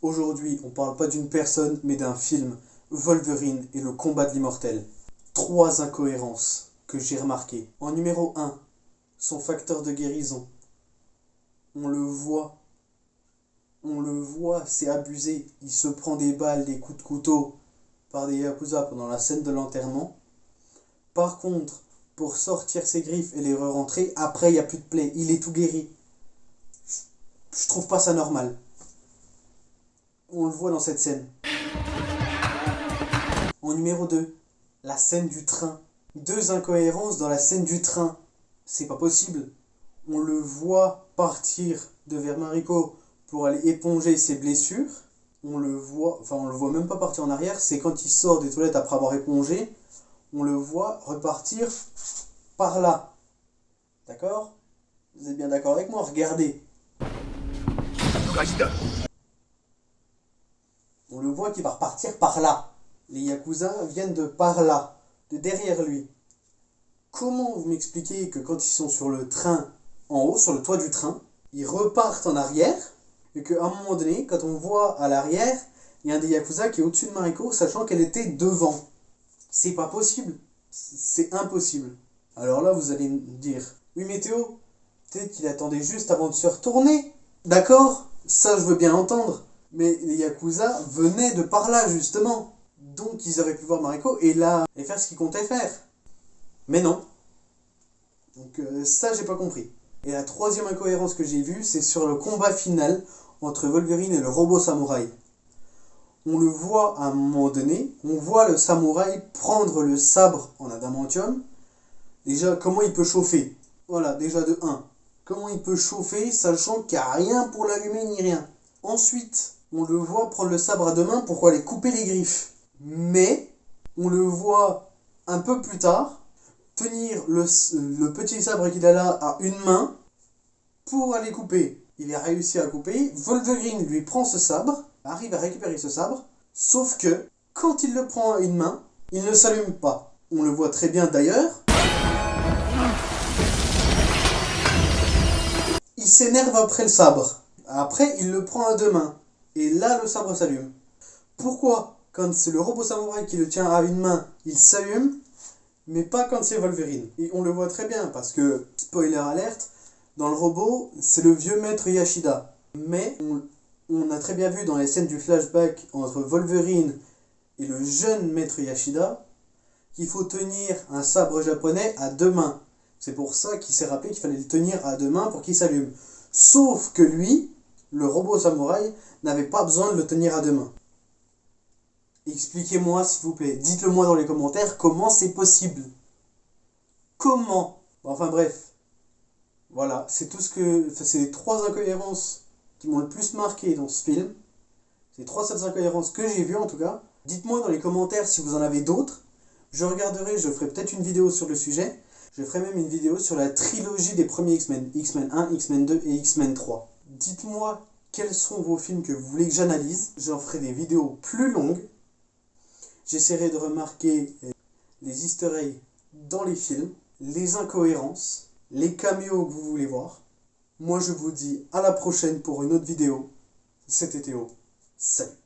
Aujourd'hui, on parle pas d'une personne, mais d'un film, Wolverine et le combat de l'immortel. 3 incohérences que j'ai remarquées. En numéro 1, son facteur de guérison. On le voit, c'est abusé. Il se prend des balles, des coups de couteau par des Yakuza pendant la scène de l'enterrement. Par contre, pour sortir ses griffes et les re-rentrer, après il n'y a plus de plaie, il est tout guéri. Je trouve pas ça normal. On le voit dans cette scène. En numéro 2, la scène du train. 2 incohérences dans la scène du train. C'est pas possible. On le voit partir de vers Mariko pour aller éponger ses blessures. On le voit même pas partir en arrière. C'est quand il sort des toilettes après avoir épongé. On le voit repartir par là. D'accord ? Vous êtes bien d'accord avec moi ? Regardez. On le voit qu'il va repartir par là. Les Yakuza viennent de par là, de derrière lui. Comment vous m'expliquez que quand ils sont sur le train, en haut, sur le toit du train, ils repartent en arrière, et qu'à un moment donné, quand on voit à l'arrière, il y a un des Yakuza qui est au-dessus de Mariko, sachant qu'elle était devant. C'est pas possible. C'est impossible. Alors là, vous allez me dire, oui mais Théo, peut-être qu'il attendait juste avant de se retourner. D'accord, ça je veux bien entendre. Mais les Yakuza venaient de par là, justement. Donc ils auraient pu voir Mariko et là, et faire ce qu'ils comptaient faire. Mais non. Donc ça, j'ai pas compris. Et la 3e incohérence que j'ai vue, c'est sur le combat final entre Wolverine et le robot samouraï. On le voit à un moment donné, on voit le samouraï prendre le sabre en adamantium. Déjà, comment il peut chauffer ? Voilà, déjà de 1. Comment il peut chauffer, sachant qu'il n'y a rien pour l'allumer ni rien. Ensuite, on le voit prendre le sabre à 2 mains pour aller couper les griffes. Mais, on le voit un peu plus tard tenir le petit sabre qu'il a là à 1 main pour aller couper. Il a réussi à couper. Wolverine lui prend ce sabre, arrive à récupérer ce sabre, sauf que quand il le prend à 1 main, il ne s'allume pas. On le voit très bien d'ailleurs. Il s'énerve après le sabre. Après, il le prend à 2 mains. Et là, le sabre s'allume. Pourquoi ? Quand c'est le robot samouraï qui le tient à 1 main, il s'allume, mais pas quand c'est Wolverine. Et on le voit très bien, parce que, spoiler alerte, dans le robot, c'est le vieux maître Yashida. Mais on a très bien vu dans les scènes du flashback entre Wolverine et le jeune maître Yashida qu'il faut tenir un sabre japonais à 2 mains. C'est pour ça qu'il s'est rappelé qu'il fallait le tenir à 2 mains pour qu'il s'allume. Sauf que lui, le robot samouraï, n'avait pas besoin de le tenir à 2 mains. Expliquez-moi s'il vous plaît, dites-le moi dans les commentaires, comment c'est possible ? Comment ? Enfin bref, voilà, c'est les 3 incohérences qui m'ont le plus marqué dans ce film. C'est 3 seules incohérences que j'ai vues en tout cas. Dites-moi dans les commentaires si vous en avez d'autres. Je regarderai, je ferai peut-être une vidéo sur le sujet. Je ferai même une vidéo sur la trilogie des premiers X-Men. X-Men 1, X-Men 2 et X-Men 3. Dites-moi quels sont vos films que vous voulez que j'analyse. J'en ferai des vidéos plus longues. J'essaierai de remarquer les easter eggs dans les films, les incohérences, les caméos que vous voulez voir. Moi je vous dis à la prochaine pour une autre vidéo. C'était Théo. Salut.